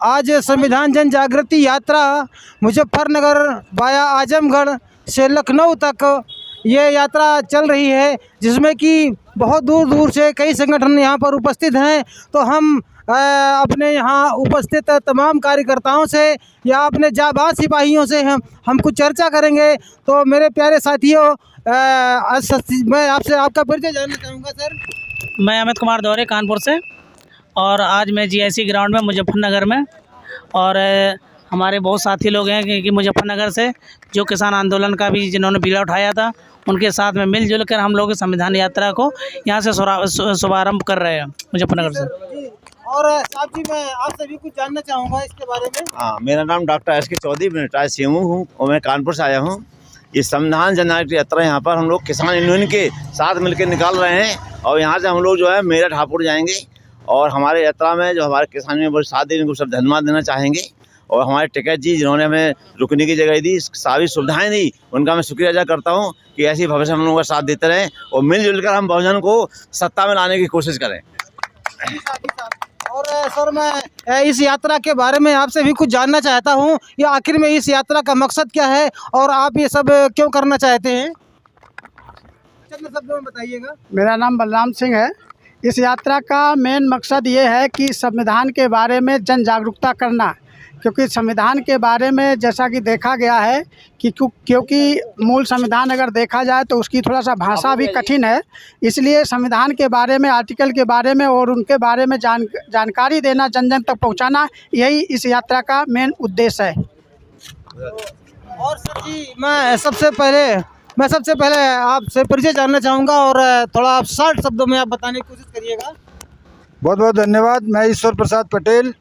आज संविधान जन जागृति यात्रा मुजफ्फरनगर वाया आजमगढ़ से लखनऊ तक ये यात्रा चल रही है, जिसमें कि बहुत दूर दूर से कई संगठन यहाँ पर उपस्थित हैं। तो हम अपने यहाँ उपस्थित तमाम कार्यकर्ताओं से या अपने जाबाज सिपाहियों से हम कुछ चर्चा करेंगे। तो मेरे प्यारे साथियों, मैं आपसे आपका परिचय जानना चाहूँगा। सर, मैं अमित कुमार दौरे कानपुर से, और आज मैं जीआईसी ग्राउंड में मुजफ्फरनगर में, और हमारे बहुत साथी लोग हैं कि मुजफ्फरनगर से जो किसान आंदोलन का भी जिन्होंने बीड़ा उठाया था, उनके साथ में मिलजुल कर हम लोग संविधान यात्रा को यहाँ से शुभारंभ कर रहे हैं मुजफ्फरनगर से। और साहब जी, मैं आपसे भी कुछ जानना चाहूँगा इसके बारे में। हाँ, मेरा नाम डॉक्टर एस.के. चौधरी, मैं रिटायर्ड सीएमओ हूँ और मैं कानपुर से आया हूँ। ये संविधान जन जागृति यात्रा यहाँ पर हम लोग किसान यूनियन के साथ मिलकर निकाल रहे हैं, और यहाँ से हम लोग जो है मेरठ हापुड़ जाएंगे, और हमारे यात्रा में जो हमारे किसान में बहुत साथ देने उनको सब धन्यवाद देना चाहेंगे। और हमारे टिकैत जी जिन्होंने हमें रुकने की जगह दी, सारी सुविधाएं दी, उनका मैं शुक्रिया अदा करता हूं कि ऐसी भविष्य हम लोगों का साथ देते रहें और मिलजुल कर हम बहुजन को सत्ता में लाने की कोशिश करें। और सर, मैं इस यात्रा के बारे में आपसे भी कुछ जानना चाहता हूं, या आखिर में इस यात्रा का मकसद क्या है और आप ये सब क्यों करना चाहते हैं? चंद शब्दों में बताइएगा। मेरा नाम बलराम सिंह है। इस यात्रा का मेन मकसद ये है कि संविधान के बारे में जन जागरूकता करना, क्योंकि संविधान के बारे में जैसा कि देखा गया है कि क्योंकि मूल संविधान अगर देखा जाए तो उसकी थोड़ा सा भाषा भी कठिन है, इसलिए संविधान के बारे में, आर्टिकल के बारे में और उनके बारे में जानकारी देना, जन जन तक पहुंचाना, यही इस यात्रा का मेन उद्देश्य है। और सर जी, मैं सबसे पहले आपसे परिचय जानना चाहूँगा, और थोड़ा आप 60 शब्दों में आप बताने की कोशिश करिएगा। बहुत बहुत धन्यवाद। मैं ईश्वर प्रसाद पटेल,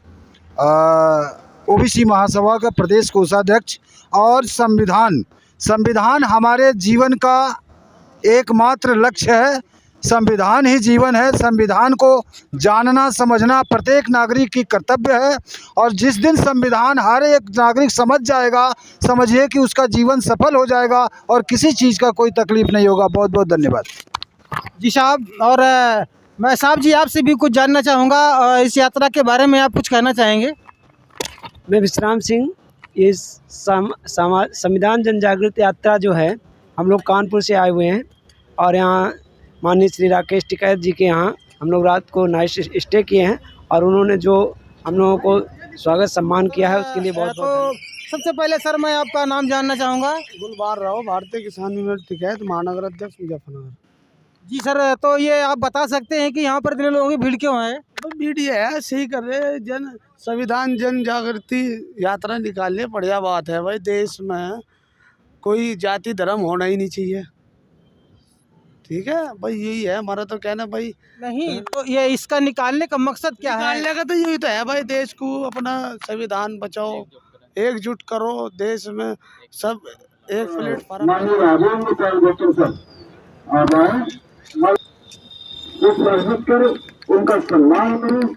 ओबीसी महासभा का प्रदेश कोषाध्यक्ष। और संविधान हमारे जीवन का एकमात्र लक्ष्य है। संविधान ही जीवन है। संविधान को जानना समझना प्रत्येक नागरिक की कर्तव्य है, और जिस दिन संविधान हर एक नागरिक समझ जाएगा, समझिए कि उसका जीवन सफल हो जाएगा और किसी चीज़ का कोई तकलीफ नहीं होगा। बहुत बहुत धन्यवाद जी साहब। और मैं साहब जी आपसे भी कुछ जानना चाहूँगा, इस यात्रा के बारे में आप कुछ कहना चाहेंगे? मैं विश्राम सिंह। इस संविधान जन जागृति यात्रा जो है, हम लोग कानपुर से आए हुए हैं, और यहाँ माननीय श्री राकेश टिकैत जी के यहाँ हम लोग रात को नाइट स्टे किए हैं, और उन्होंने जो हम लोगों को स्वागत सम्मान किया है उसके लिए बहुत बहुत। सबसे पहले सर, मैं आपका नाम जानना चाहूँगा। गुलबार राव, भारतीय किसान यूनियन टिकैत, महानगर अध्यक्ष, मुजफ्फरनगर। जी सर, तो ये आप बता सकते हैं कि यहाँ पर इतने लोगों की भीड़ क्यों है? तो भीड़ ये है, सही कर रहे संविधान जन जागृति यात्रा निकालने, बढ़िया बात है भाई। देश में कोई जाति धर्म होना ही नहीं चाहिए, ठीक है भाई, यही है हमारा तो कहना भाई। नहीं तो ये इसका निकालने का मकसद क्या है? निकालने का तो यही तो है भाई, देश को अपना संविधान बचाओ, एकजुट करो, देश में सब एक प्लेटफॉर्म। उनका सम्मान करें,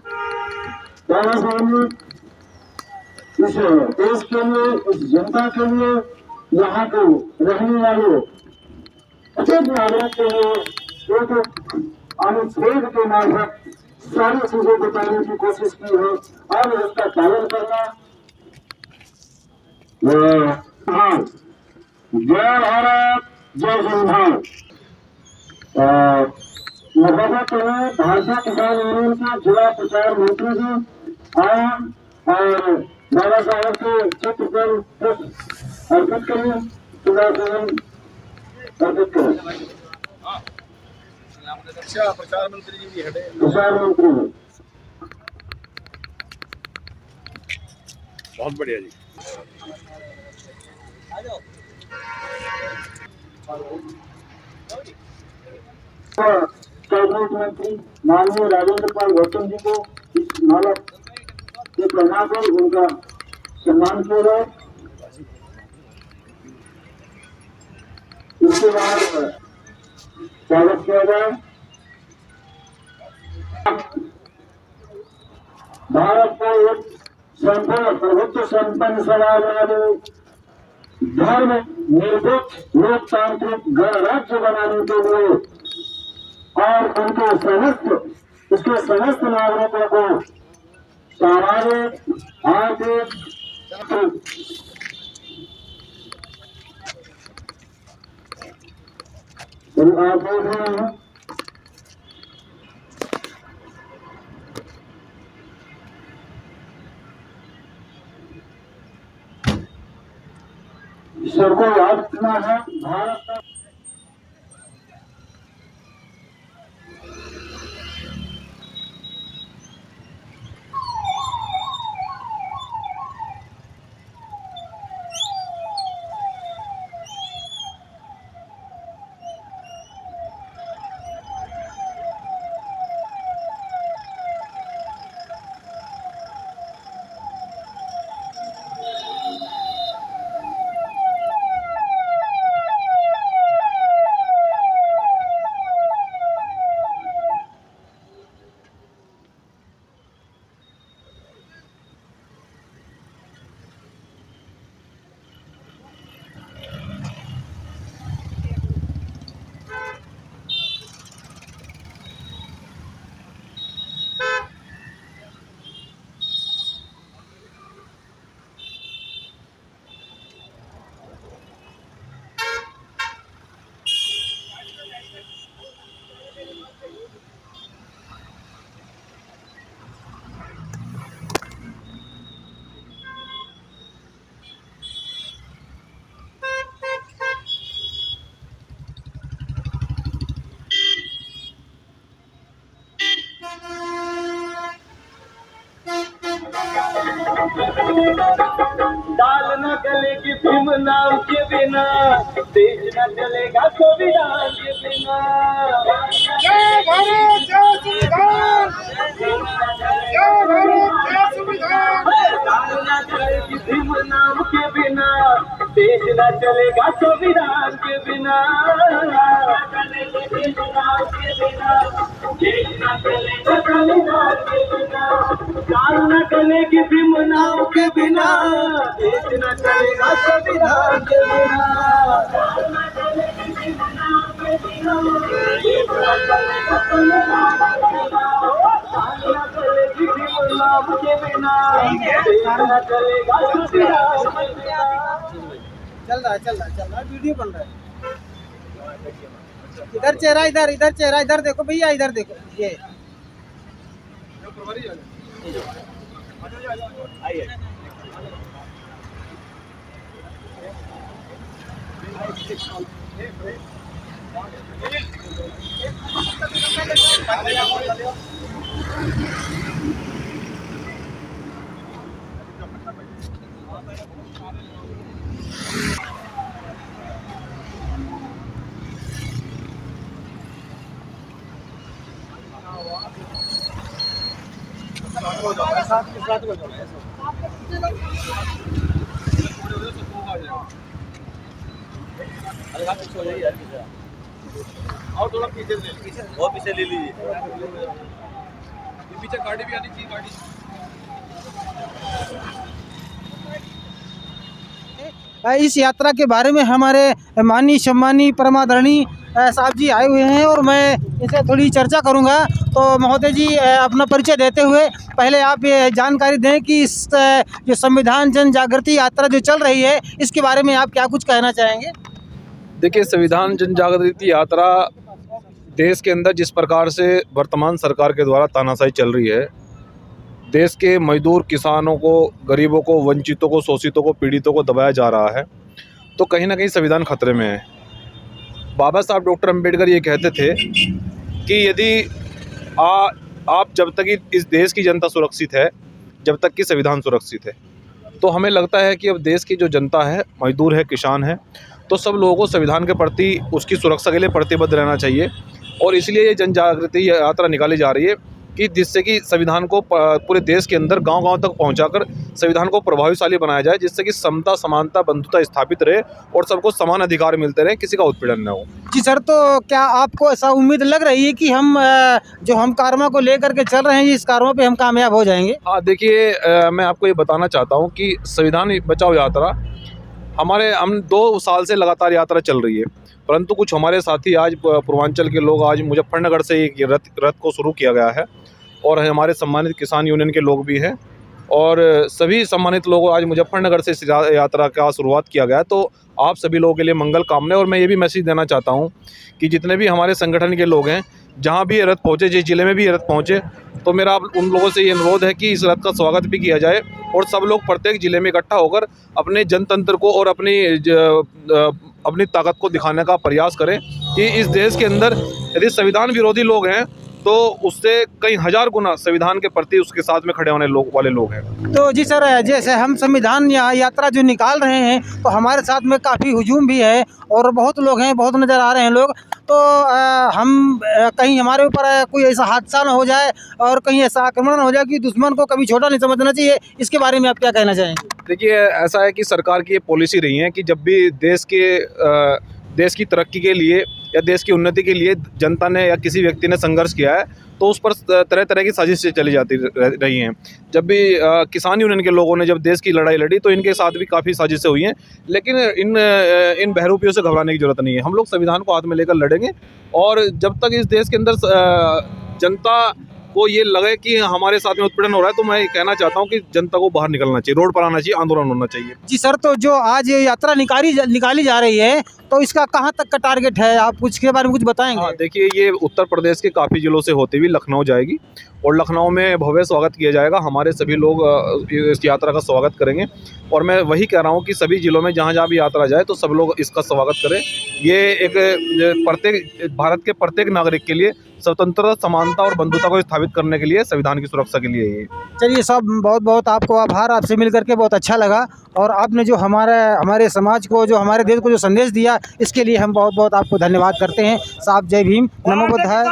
इस देश के लिए, इस जनता के लिए, यहाँ को रहने वाले प्रत्येक नागरिक के लिए एक अनुच्छेद के मार्फत सारी चीजें बताने की कोशिश की है, और उसका पालन करना। जय भारत, जय संविधान। मुहर्रत में भारतीय किसान यूनियन के जिला प्रचार मंत्री जी आए और बाबा साहब के चित्र पर पुष्प अर्पित करें, अर्पित करें। प्रचार मंत्री जी भी हटे, प्रचार मंत्री बहुत बढ़िया जी। कैबिनेट मंत्री माननीय राजेंद्र पाल गौतम जी को इस माला से पहनाकर उनका सम्मान किया जाए। इसके बाद स्वागत किया जाए। भारत को एक संपूर्ण प्रभुत्व संपन्न समाजवादी धर्म निरपेक्ष लोकतांत्रिक गणराज्य बनाने के लिए और उनके समस्त नागरिकों को सामाजिक आर्थिक तो आप देख रहे हैं ईश्वर को याद करना है। भारत का दाल न गलेगी भीम नाम के बिना, देश न चलेगा संविधान के बिना। जय भारत जय संविधान, जय भारत जय संविधान। दाल न गलेगी भीम नाम के बिना, देश न चलेगा संविधान के बिना। देश न चलेगा संविधान के बिना, दाल न गलेगी भीम नाम के बिना, देश न चलेगा संविधान के बिना। दाल न गलेगी भीम नाम के बिना, देश न चलेगा संविधान के बिना। दाल न गलेगी भीम नाम के बिना, देश न चलेगा संविधान के बिना। चल रहा है वीडियो बन रहा है। इधर चेहरा इधर देखो भैया, इधर देखो ये और थोड़ा पीछे ले लीजिए, बहुत पीछे ले लीजिए, पीछे गाड़ी भी आनी चाहिए। गाड़ी इस यात्रा के बारे में हमारे माननीय सम्मानीय परमादरणीय साहब जी आए हुए हैं और मैं इनसे थोड़ी चर्चा करूंगा। तो महोदय जी, अपना परिचय देते हुए पहले आप ये जानकारी दें कि इस जो संविधान जन जागृति यात्रा जो चल रही है, इसके बारे में आप क्या कुछ कहना चाहेंगे? देखिए, संविधान जन जागृति यात्रा देश के अंदर जिस प्रकार से वर्तमान सरकार के द्वारा तानाशाही चल रही है, देश के मजदूर, किसानों को, गरीबों को, वंचितों को, शोषितों को, पीड़ितों को दबाया जा रहा है, तो कहीं ना कहीं संविधान खतरे में है। बाबा साहब डॉक्टर अंबेडकर ये कहते थे कि यदि आप जब तक इस देश की जनता सुरक्षित है, जब तक कि संविधान सुरक्षित है। तो हमें लगता है कि अब देश की जो जनता है, मजदूर है, किसान है, तो सब लोगों को संविधान के प्रति, उसकी सुरक्षा के लिए प्रतिबद्ध रहना चाहिए। और इसलिए ये जन जागृति यात्रा निकाली जा रही है कि जिससे कि संविधान को पूरे देश के अंदर गांव-गांव तक पहुंचाकर संविधान को प्रभावशाली बनाया जाए, जिससे कि समता, समानता, बंधुता स्थापित रहे और सबको समान अधिकार मिलते रहे, किसी का उत्पीड़न न हो। जी सर, तो क्या आपको ऐसा उम्मीद लग रही है कि हम कारमा को लेकर के चल रहे हैं, इस कारमा पे हम कामयाब हो जाएंगे? हाँ, देखिए, मैं आपको ये बताना चाहता हूँ कि संविधान बचाओ यात्रा हम 2 साल से लगातार यात्रा चल रही है, परंतु कुछ हमारे साथी आज पूर्वांचल के लोग, आज मुजफ्फरनगर से एक रथ को शुरू किया गया है और हमारे सम्मानित किसान यूनियन के लोग भी हैं और सभी सम्मानित लोगों आज मुजफ्फरनगर से इस यात्रा का शुरुआत किया गया। तो आप सभी लोगों के लिए मंगल कामना। और मैं ये भी मैसेज देना चाहता हूँ कि जितने भी हमारे संगठन के लोग हैं, जहाँ भी ये रथ पहुँचे, जिस ज़िले में भी ये रथ पहुँचे, तो मेरा उन लोगों से ये अनुरोध है कि इस रथ का स्वागत भी किया जाए और सब लोग प्रत्येक ज़िले में इकट्ठा होकर अपने जनतंत्र को और अपनी ताकत को दिखाने का प्रयास करें कि इस देश के अंदर यदि संविधान विरोधी लोग हैं तो उससे कई हजार गुना संविधान के प्रति उसके साथ में खड़े होने वाले लोग हैं। तो जी सर, जैसे हम संविधान यात्रा जो निकाल रहे हैं तो हमारे साथ में काफ़ी हुजूम भी है और बहुत लोग हैं, बहुत नज़र आ रहे हैं लोग। तो हम कहीं हमारे ऊपर कोई ऐसा हादसा ना हो जाए और कहीं ऐसा आक्रमण हो जाए कि दुश्मन को कभी छोटा नहीं समझना चाहिए, इसके बारे में आप क्या कहना चाहेंगे? देखिए, ऐसा है कि सरकार की ये पॉलिसी रही है कि जब भी देश की तरक्की के लिए या देश की उन्नति के लिए जनता ने या किसी व्यक्ति ने संघर्ष किया है तो उस पर तरह तरह की साजिशें चली जाती रही हैं। जब भी किसान यूनियन के लोगों ने जब देश की लड़ाई लड़ी तो इनके साथ भी काफ़ी साजिशें हुई हैं, लेकिन इन बहरूपियों से घबराने की ज़रूरत नहीं है। हम लोग संविधान को हाथ में लेकर लड़ेंगे और जब तक इस देश के अंदर जनता को ये लगे कि हमारे साथ में उत्पीड़न हो रहा है तो मैं कहना चाहता हूँ कि जनता को बाहर निकलना चाहिए, रोड पर आना चाहिए, आंदोलन होना चाहिए। जी सर, तो जो आज ये यात्रा निकाली जा रही है तो इसका कहाँ तक का टारगेट है, आप कुछ के बारे में कुछ बताएंगे? हाँ, देखिए, ये उत्तर प्रदेश के काफ़ी ज़िलों से होते हुए लखनऊ जाएगी और लखनऊ में भव्य स्वागत किया जाएगा। हमारे सभी लोग इस यात्रा का स्वागत करेंगे और मैं वही कह रहा हूँ कि सभी ज़िलों में जहाँ जहाँ भी यात्रा जाए तो सब लोग इसका स्वागत करें। ये एक भारत के प्रत्येक नागरिक के लिए स्वतंत्रता, समानता और बंधुता को स्थापित करने के लिए, संविधान की सुरक्षा के लिए ये। चलिए सब, बहुत बहुत आपको आभार, आपसे मिल करके बहुत अच्छा लगा और आपने जो हमारे समाज को, जो हमारे देश को जो संदेश दिया, इसके लिए हम बहुत बहुत आपको धन्यवाद करते हैं। साहब, जय भीम, नमो बुद्धाय।